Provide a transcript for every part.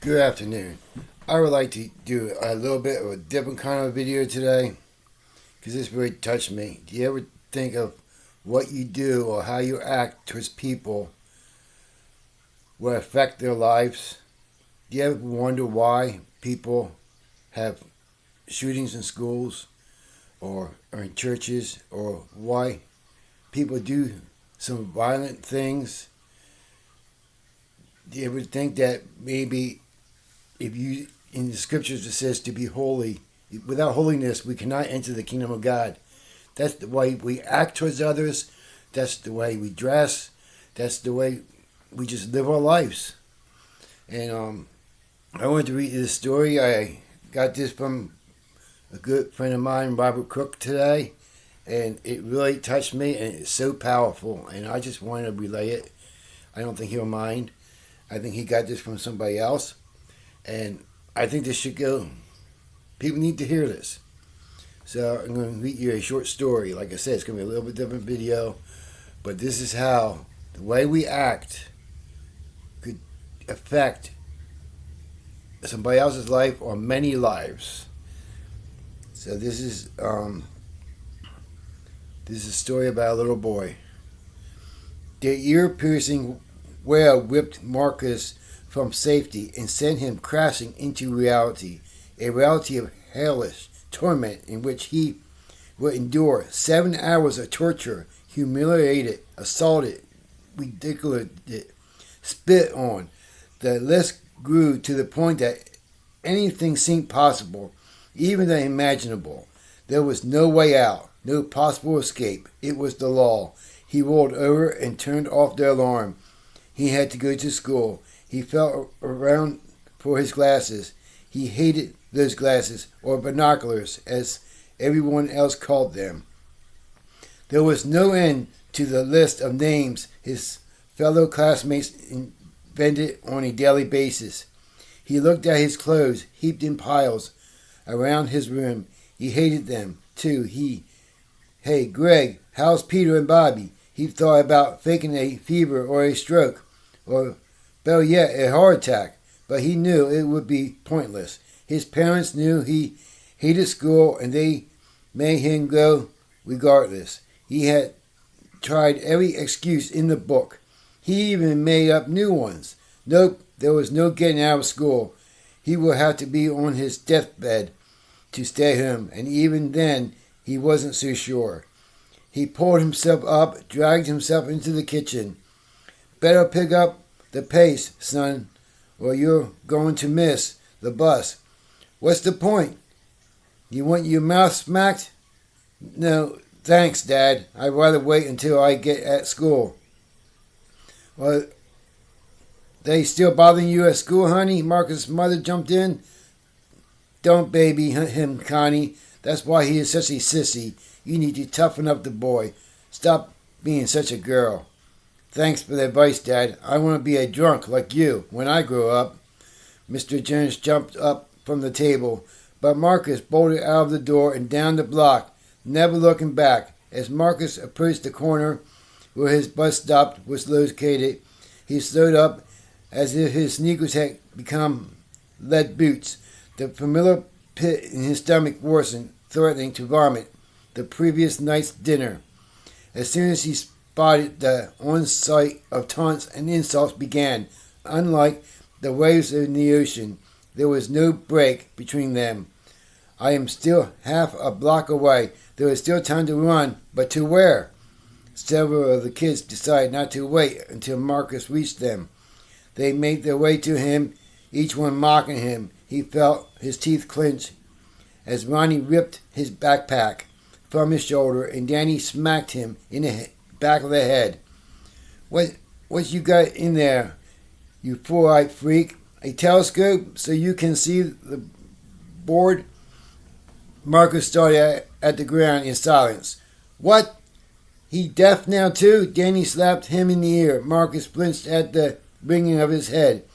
Good afternoon. I would like to do a little bit of a different kind of video today because this really touched me. Do you ever think of what you do or how you act towards people will affect their lives? Do you ever wonder why people have shootings in schools or in churches, or why people do some violent things? Do you ever think that maybe if you in the scriptures it says to be holy, without holiness we cannot enter the kingdom of God? That's the way we act towards others. That's the way we dress. That's the way we just live our lives. And I wanted to read this story. I got this from a good friend of mine, Robert Cook, today, and it really touched me, and it's so powerful. And I just wanted to relay it. I don't think he'll mind. I think he got this from somebody else. And I think this should go. People need to hear this. So I'm going to read you a short story. Like I said, it's going to be a little bit different video. But this is how the way we act could affect somebody else's life or many lives. So this is a story about a little boy. The ear-piercing wail whipped Marcus from safety and sent him crashing into reality, a reality of hellish torment in which he would endure 7 hours of torture, humiliated, assaulted, ridiculed, spit on. The list grew to the point that anything seemed possible, even the imaginable. There was no way out, no possible escape. It was the law. He rolled over and turned off the alarm. He had to go to school. He felt around for his glasses. He hated those glasses, or binoculars, as everyone else called them. There was no end to the list of names his fellow classmates invented on a daily basis. He looked at his clothes, heaped in piles around his room. He hated them, too. Hey, Greg, how's Peter and Bobby? He thought about faking a fever or a stroke, or better yet, a heart attack, but he knew it would be pointless. His parents knew he hated school, and they made him go regardless. He had tried every excuse in the book. He even made up new ones. Nope, there was no getting out of school. He would have to be on his deathbed to stay home, and even then he wasn't so sure. He pulled himself up, dragged himself into the kitchen. Better pick up the pace, son, or you're going to miss the bus. What's the point? You want your mouth smacked? No, thanks, Dad. I'd rather wait until I get at school. Well, they still bothering you at school, honey? Marcus' mother jumped in. Don't baby him, Connie. That's why he is such a sissy. You need to toughen up the boy. Stop being such a girl. Thanks for the advice, Dad. I want to be a drunk like you when I grow up. Mr. Jones jumped up from the table, but Marcus bolted out of the door and down the block, never looking back. As Marcus approached the corner where his bus stop was located, he slowed up as if his sneakers had become lead boots. The familiar pit in his stomach worsened, threatening to vomit the previous night's dinner. As soon as he spotted the onslaught of taunts and insults began, unlike the waves in the ocean, there was no break between them. I am still half a block away. There is still time to run, but to where? Several of the kids decided not to wait until Marcus reached them. They made their way to him, each one mocking him. He felt his teeth clench as Ronnie ripped his backpack from his shoulder and Danny smacked him in the back of the head. What you got in there, you four-eyed freak? A telescope so you can see the board? Marcus started at the ground in silence. What? He deaf now too? Danny slapped him in the ear. Marcus flinched at the ringing of his head.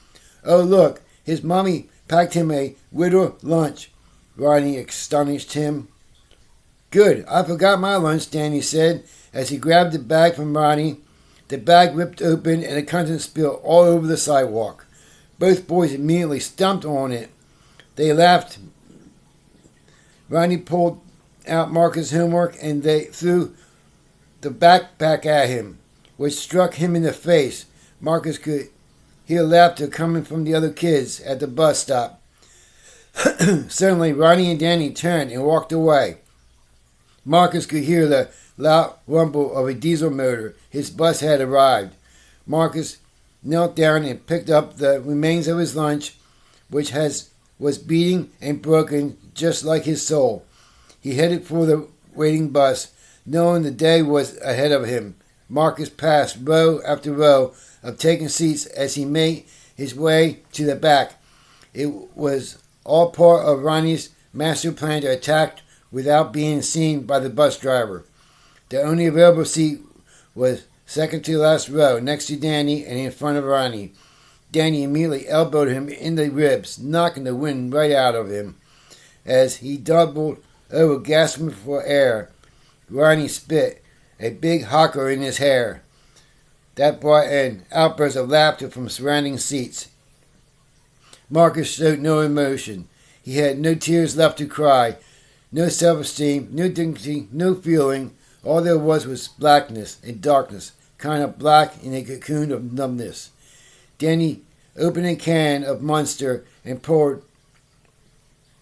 Oh look, his mommy packed him a widow lunch. Ronnie astonished him. Good, I forgot my lunch, Danny said, as he grabbed the bag from Ronnie. The bag ripped open and the contents spilled all over the sidewalk. Both boys immediately stomped on it. They laughed. Ronnie pulled out Marcus' homework and they threw the backpack at him, which struck him in the face. Marcus could hear laughter coming from the other kids at the bus stop. Suddenly, Ronnie and Danny turned and walked away. Marcus could hear the loud rumble of a diesel motor. His bus had arrived. Marcus knelt down and picked up the remains of his lunch, which was beaten and broken just like his soul. He headed for the waiting bus, knowing the day was ahead of him. Marcus passed row after row of taken seats as he made his way to the back. It was all part of Ronnie's master plan to attack without being seen by the bus driver. The only available seat was second to last row, next to Danny and in front of Ronnie. Danny immediately elbowed him in the ribs, knocking the wind right out of him. As he doubled over, gasping for air, Ronnie spit, a big hawker in his hair. That brought an outburst of laughter from surrounding seats. Marcus showed no emotion. He had no tears left to cry, no self-esteem, no dignity, no feeling. All there was blackness and darkness, kind of black in a cocoon of numbness. Danny opened a can of Monster and poured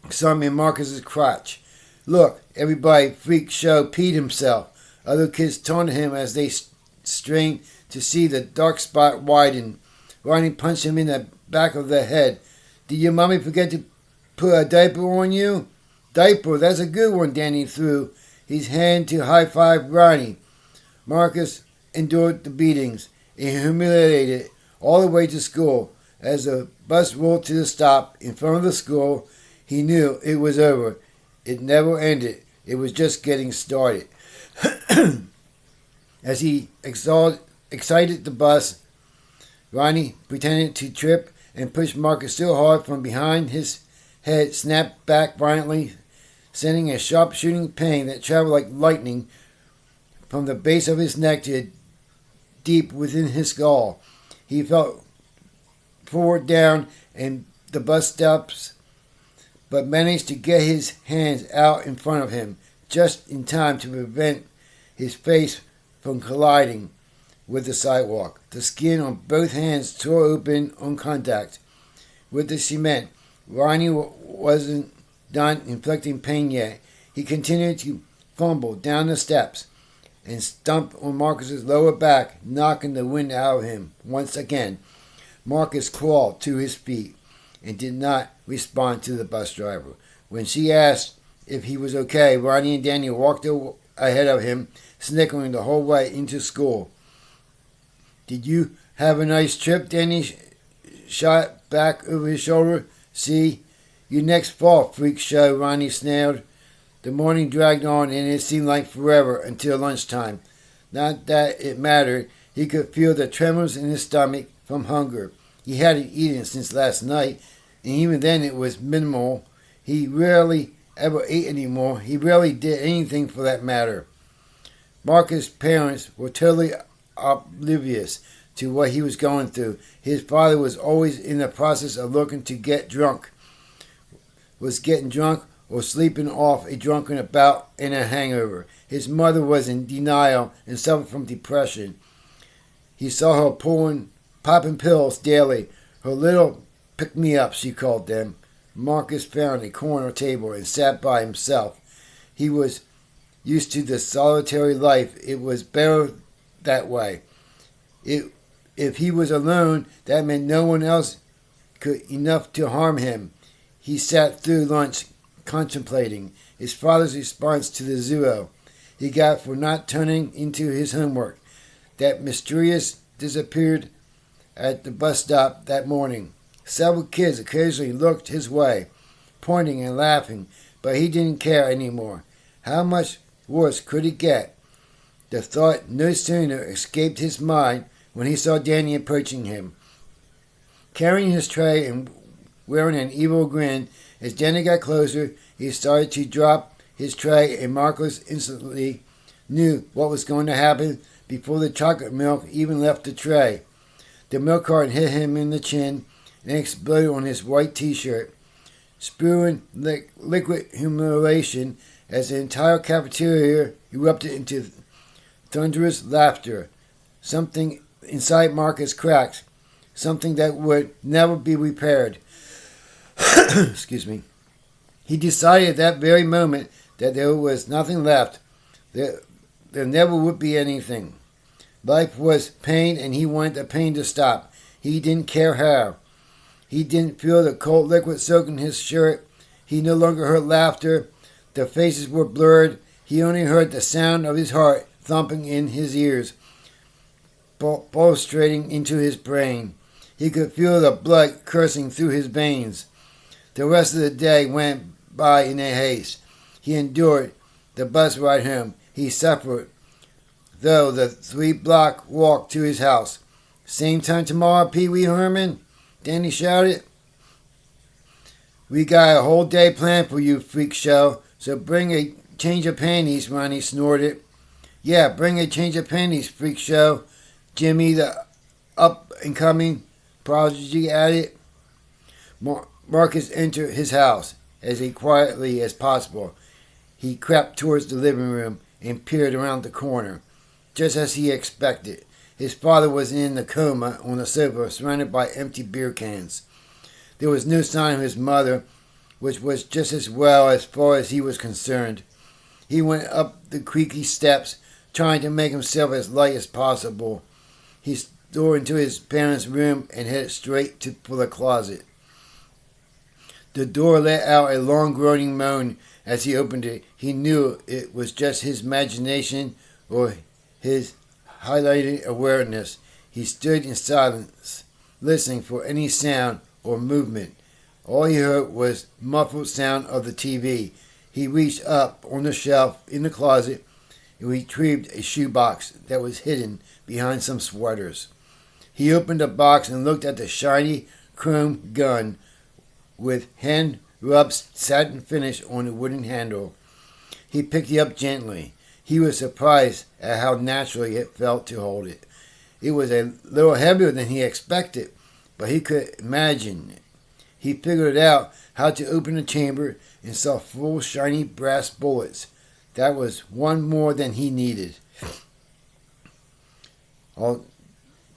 some in Marcus's crotch. "Look, everybody, freak show peed himself." Other kids taunted him as they strained to see the dark spot widen. Ronnie punched him in the back of the head. "Did your mommy forget to put a diaper on you?" "Diaper, that's a good one," Danny threw his hand to high-five Ronnie. Marcus endured the beatings and humiliated all the way to school. As the bus rolled to the stop in front of the school, he knew it was over. It never ended. It was just getting started. As he excited the bus, Ronnie pretended to trip and pushed Marcus so hard from behind his head snapped back violently, sending a sharp shooting pain that traveled like lightning from the base of his neck to deep within his skull. He fell forward down and the bus stops, but managed to get his hands out in front of him just in time to prevent his face from colliding with the sidewalk. The skin on both hands tore open on contact with the cement. Ronnie wasn't done inflicting pain yet. He continued to fumble down the steps and stump on Marcus's lower back, knocking the wind out of him once again. Marcus crawled to his feet and did not respond to the bus driver. When she asked if he was okay, Ronnie and Danny walked ahead of him, snickering the whole way into school. "Did you have a nice trip?" Danny shot back over his shoulder. "See you next fall, freak show," Ronnie snarled. The morning dragged on and it seemed like forever until lunchtime. Not that it mattered. He could feel the tremors in his stomach from hunger. He hadn't eaten since last night, and even then it was minimal. He rarely ever ate anymore. He rarely did anything for that matter. Marcus' parents were totally oblivious to what he was going through. His father was always in the process of looking to get drunk. Was getting drunk or sleeping off a drunken bout and a hangover. His mother was in denial and suffered from depression. He saw her popping pills daily. Her little pick-me-ups, she called them. Marcus found a corner table and sat by himself. He was used to the solitary life. It was better that way. If he was alone, that meant no one else could enough to harm him. He sat through lunch contemplating his father's response to the zero he got for not turning into his homework. That mysterious disappeared at the bus stop that morning. Several kids occasionally looked his way, pointing and laughing, but he didn't care anymore. How much worse could it get? The thought no sooner escaped his mind when he saw Danny approaching him. Carrying his tray and wearing an evil grin, as Danny got closer, he started to drop his tray, and Marcus instantly knew what was going to happen before the chocolate milk even left the tray. The milk carton hit him in the chin, and exploded on his white t-shirt, spewing liquid humiliation as the entire cafeteria erupted into thunderous laughter. Something inside Marcus cracked, something that would never be repaired. Excuse me. He decided at that very moment that there was nothing left. There never would be anything. Life was pain, and he wanted the pain to stop. He didn't care how. He didn't feel the cold liquid soaking his shirt. He no longer heard laughter. The faces were blurred. He only heard the sound of his heart thumping in his ears, pulsating into his brain. He could feel the blood coursing through his veins. The rest of the day went by in a haste. He endured the bus ride home. He suffered, though, the 3-block walk to his house. Same time tomorrow, Pee Wee Herman? Danny shouted. We got a whole day planned for you, freak show, so bring a change of panties, Ronnie snorted. Yeah, bring a change of panties, freak show, Jimmy, the up-and-coming prodigy, added. Marcus entered his house as quietly as possible. He crept towards the living room and peered around the corner. Just as he expected, his father was in a coma on the sofa, surrounded by empty beer cans. There was no sign of his mother, which was just as well as far as he was concerned. He went up the creaky steps, trying to make himself as light as possible. He stole into his parents' room and headed straight for the closet. The door let out a long groaning moan as he opened it. He knew it was just his imagination or his highlighted awareness. He stood in silence, listening for any sound or movement. All he heard was the muffled sound of the TV. He reached up on the shelf in the closet and retrieved a shoebox that was hidden behind some sweaters. He opened the box and looked at the shiny chrome gun with hand-rubbed satin finish on the wooden handle. He picked it up gently. He was surprised at how naturally it felt to hold it. It was a little heavier than he expected, but he could imagine it. He figured out how to open the chamber and saw full shiny brass bullets. That was one more than he needed. Our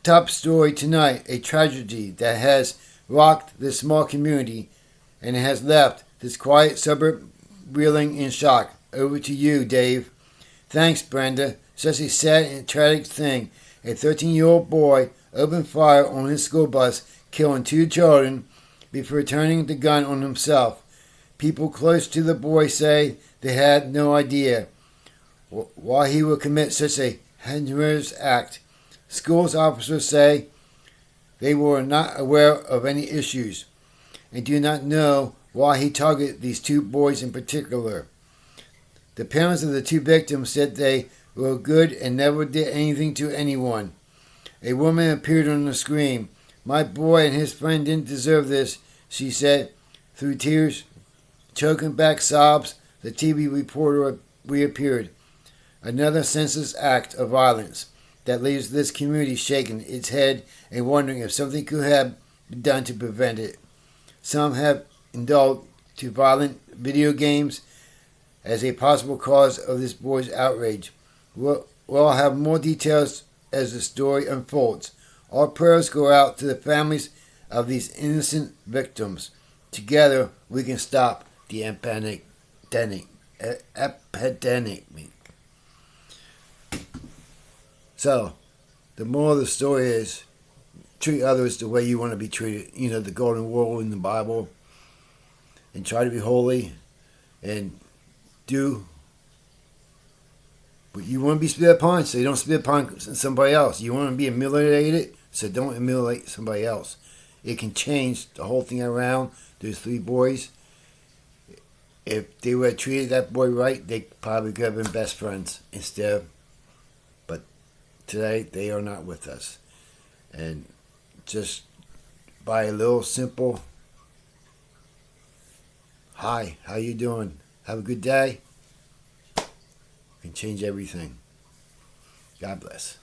top story tonight, a tragedy that has rocked this small community and has left this quiet suburb reeling in shock. Over to you, Dave. Thanks, Brenda. Such a sad and tragic thing. A 13-year-old boy opened fire on his school bus, killing 2 children before turning the gun on himself. People close to the boy say they had no idea why he would commit such a heinous act. Schools officers say they were not aware of any issues and do not know why he targeted these 2 boys in particular. The parents of the 2 victims said they were good and never did anything to anyone. A woman appeared on the screen. My boy and his friend didn't deserve this, she said through tears. Choking back sobs, the TV reporter reappeared. Another senseless act of violence that leaves this community shaking its head and wondering if something could have been done to prevent it. Some have indulged to violent video games as a possible cause of this boy's outrage. We'll have more details as the story unfolds. Our prayers go out to the families of these innocent victims. Together, we can stop the epidemic. So, the moral of the story is treat others the way you want to be treated. You know, the golden rule in the Bible. And try to be holy. And do what you want to be spit upon, so you don't spit upon somebody else. You want to be humiliated, so don't humiliate somebody else. It can change the whole thing around. Those 3 boys, if they would have treated that boy right, they probably could have been best friends instead. But today, they are not with us. And just by a little simple, hi, how you doing? Have a good day. Can change everything. God bless.